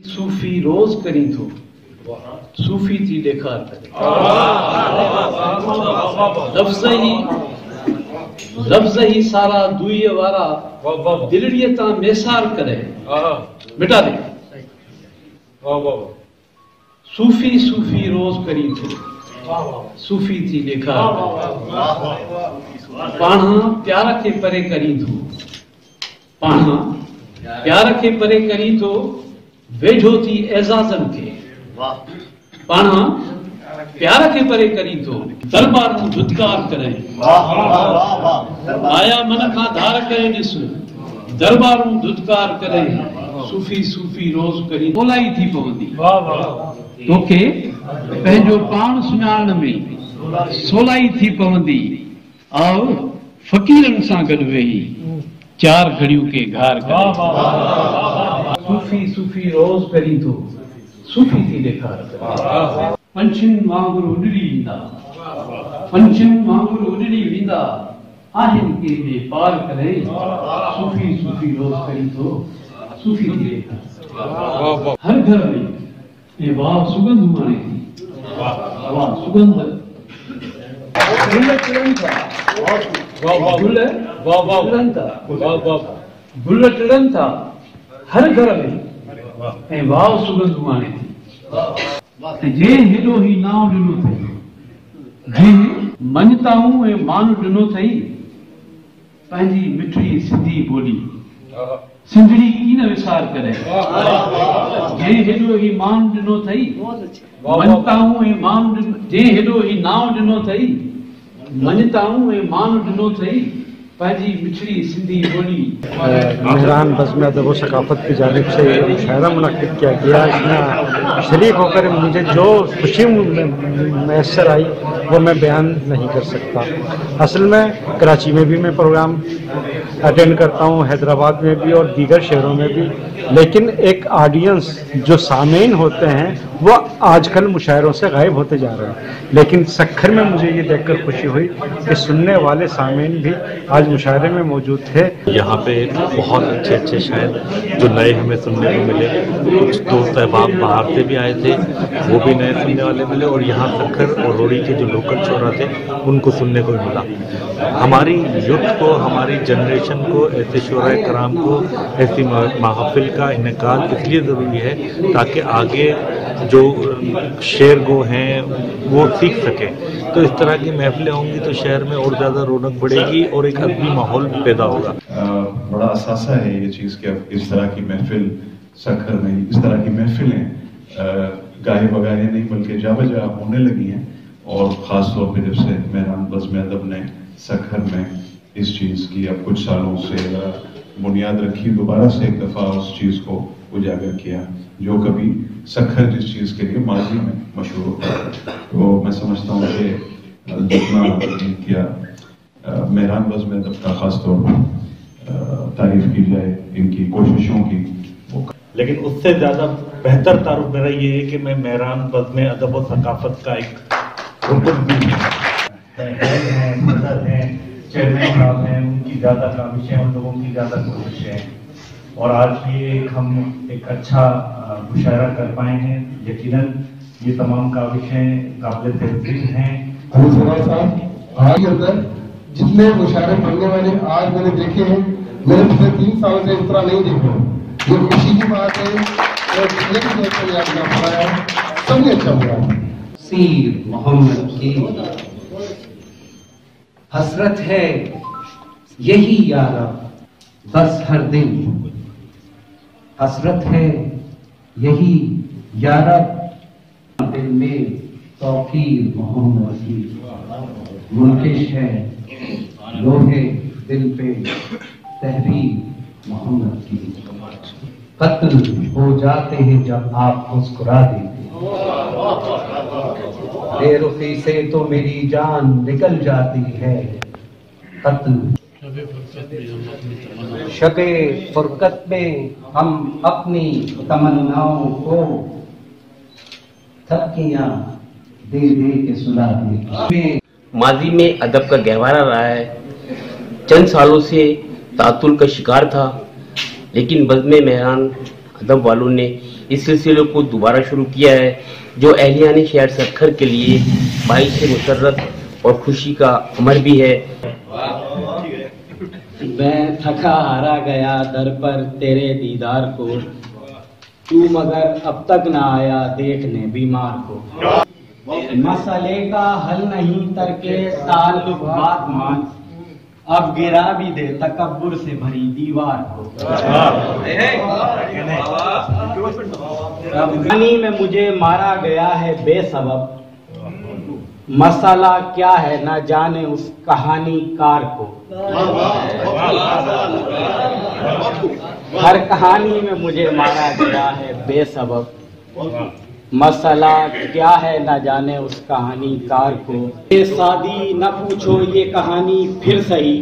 सूफी रोज करी थो सूफी थी ॾेखार करे लफ्ज़ ही सारा दुईअ वारा दिलड़ीअ तां मेसार करे मिटा दे सूफी सूफी रोज करी थो सूफी थी ॾेखार पाणा प्यार खे परे करी थो पाणा प्यार खे परे करी थो वेझो थी एज़ाज़न खे पाणा प्यार खे परे करी थो दरबारूं धुतकार करे आया मन खां धार करे ॾिस दरबारूं धुतकार करे सूफी सूफी रोज़ करी ॻोल्हाई थी पवंदी तोखे पंहिंजो पाण सुञाणण में सोलाई थी पवंदी आओ फ़क़ीरनि सां गॾु वेही चार घड़ियों के घार करे सूफी सूफी रोज करी थो सूफी थी ॾेखार पंछियुनि वांगुरु उॾड़ी ईंदा पंछियुनि वांगुरु उॾड़ी वेंदा आहिनि के पार करे सूफी सूफी रोज करी थो सूफी थी ॾेखार हर घर में ये वाह सुगंध माने थी वाह सुगंध गुल टिड़नि था हर घर में ऐं वाह सुगंध माने थी जे हेॾो ही नाव ॾिनो अथई जे मञताऊं ऐं मान ॾिनो अथई पंहिंजी मिठड़ी सिंधी ॿोली सिंधड़ी ई न विसार करे जे हेॾो ही मान ॾिनो अथई मञताऊं ऐं मान जे हेॾो ही नाव ॾिनो अथई मञताऊं ऐं मान ॾिनो अथई पंहिंजी मिठड़ी सिंधी ॿोली मेहरान बज़्म अदब व सकाफत की जानिब से मुशायरा मुनक़्क़िद किया गया। इसमें शरीक होकर मुझे जो खुशी मैसर आई वो मैं बयान नहीं कर सकता। असल में कराची में भी मैं प्रोग्राम अटेंड करता हूँ, हैदराबाद में भी और दीगर शहरों में भी, लेकिन एक ऑडियंस जो सामीन होते हैं वो आजकल मुशायरों से गायब होते जा रहे हैं। लेकिन सक्खर में मुझे ये देखकर खुशी हुई कि सुनने वाले सामीन भी आज मुशायरे में मौजूद थे। यहाँ पे बहुत अच्छे अच्छे शायर जो नए हमें सुनने को मिले, कुछ दोस्त अहबाब बाहर से भी आए थे वो भी नए सुनने वाले मिले, और यहाँ सक्खर और रोड़ी के जो लोकल शोरा थे उनको सुनने को मिला। हमारी यूथ को, हमारी जनरेशन को, ऐसे शोरा कराम को ऐसी महफिल का इनेकाद इसलिए ज़रूरी है ताकि आगे जो शेर गो हैं वो सीख सकें। तो इस तरह की महफिलें होंगी तो शहर में और ज़्यादा रौनक बढ़ेगी और एक अदबी माहौल पैदा होगा। बड़ा असासा है ये चीज़ कि इस तरह की महफिल सक्खर में, इस तरह की महफिलें गाहे बगाहे नहीं बल्कि जा बजा होने लगी हैं, और ख़ास तौर पे जब से मेहरान बज़्म अदब ने सक्खर में इस चीज़ की अब कुछ सालों से बुनियाद रखी, दोबारा से एक दफ़ा उस चीज़ को उजागर किया जो कभी सक्खर जिस चीज़ के लिए माजी में मशहूर था। तो मैं समझता हूँ कि जितना किया मेहरान बज़्म अदब का ख़ास तौर पर तारीफ़ की जाए इनकी कोशिशों की। लेकिन उससे ज़्यादा बेहतर तारुफ मेरा ये है कि मैं मेहरान बज़्म अदब और सकाफत का एक रुकन भी चेयरमैन साहब हैं, उनकी ज़्यादा काविशें, उन लोगों की ज़्यादा कोशिशें, और आज ये हम एक अच्छा मुशायरा कर पाए हैं। यकीनन ये तमाम काविशें काबिल तहसील हैं। आज अंदर जितने मुशायरे पढ़ने वाले आज मैंने देखे हैं, मैंने पिछले 3 साल से इस तरह नहीं देखे। ये खुशी की बात है और जितने भी दोस्तों ने आपने पढ़ाया सबने अच्छा हुआ। सीर मोहम्मद की हसरत है यही यारा बस हर दिन, हसरत है यही यारा दिल में तौकीर मोहम्मद की, मुनकिश है लोहे दिल पे तहरीर मोहम्मद की। कत्ल हो जाते हैं जब आप मुस्कुरा देते, बेरुखी से तो मेरी जान निकल जाती है। कत्ल शबे फुरकत में हम अपनी तमन्नाओं को थपकियां दे दे के सुला देते। माजी में अदब का गहवारा रहा है, चंद सालों से तातुल का शिकार था, लेकिन बज़्म मेहरान अदब वालों ने इस सिलसिले को दोबारा शुरू किया है, जो अहलियान शहर सखर के लिए बाइस मुसर्रत और खुशी का अमर भी है। मैं थका हारा गया दर पर तेरे दीदार को, तू मगर अब तक ना आया देखने बीमार को। मसले का हल नहीं तरके ताल्लुक बात मान, अब गिरा भी दे तकब्बुर से भरी दीवार को। अफगानी में मुझे मारा गया है बेसबब, मसला क्या है ना जाने उस कहानीकार को। हर कहानी में मुझे मारा गया है बेसबब, मसला क्या है न जाने उस कहानीकार को। ये शादी न पूछो ये कहानी फिर सही,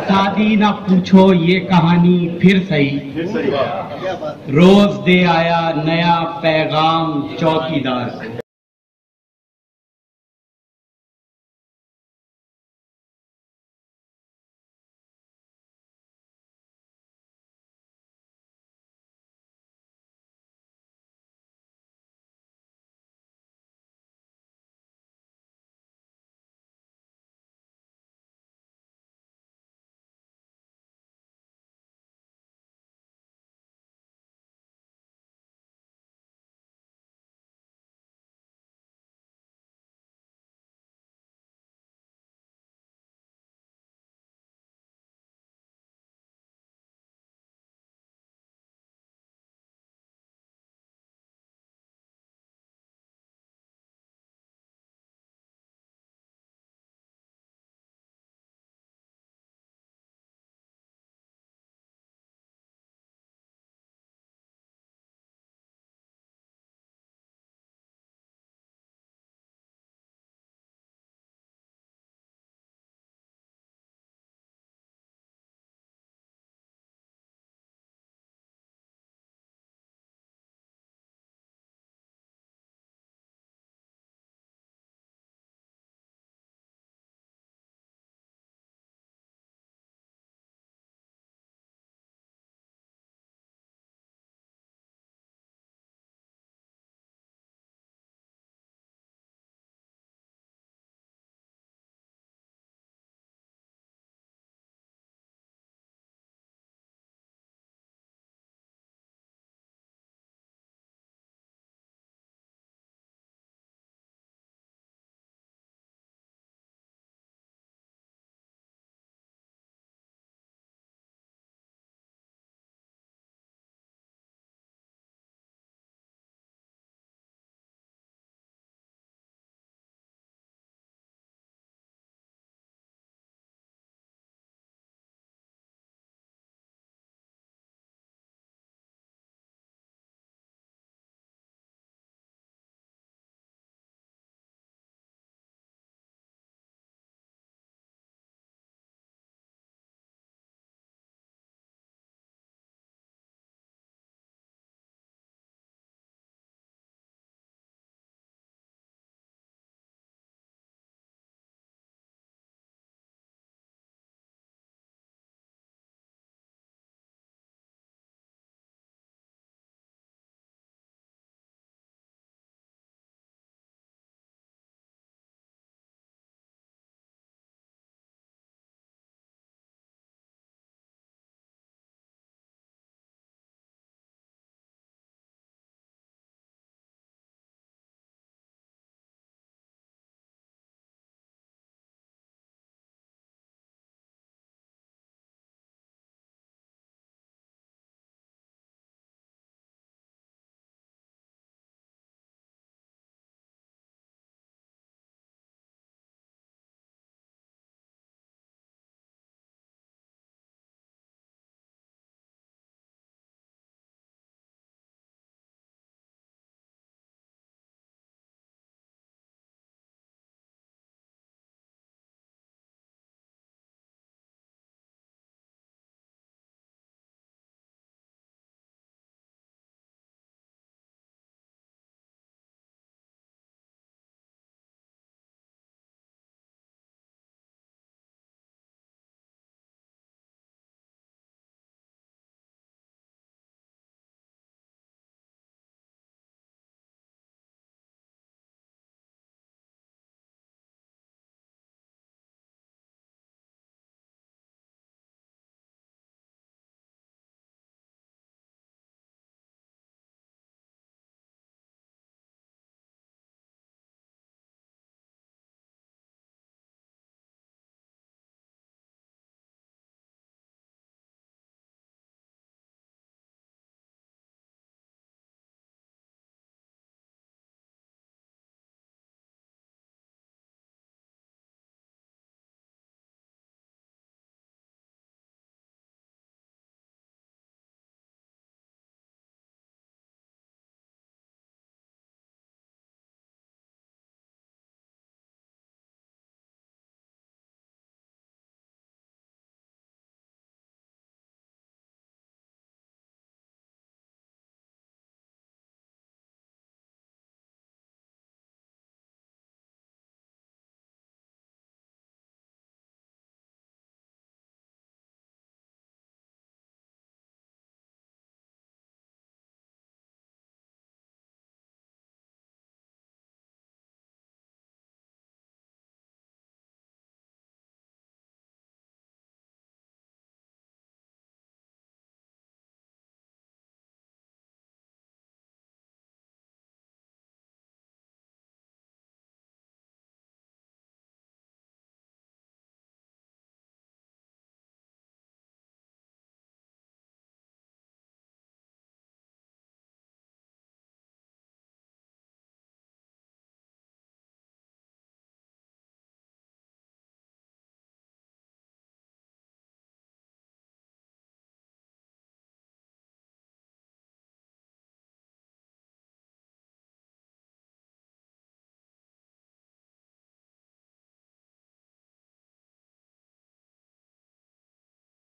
शादी न पूछो ये कहानी फिर सही, रोज दे आया नया पैगाम चौकीदार को।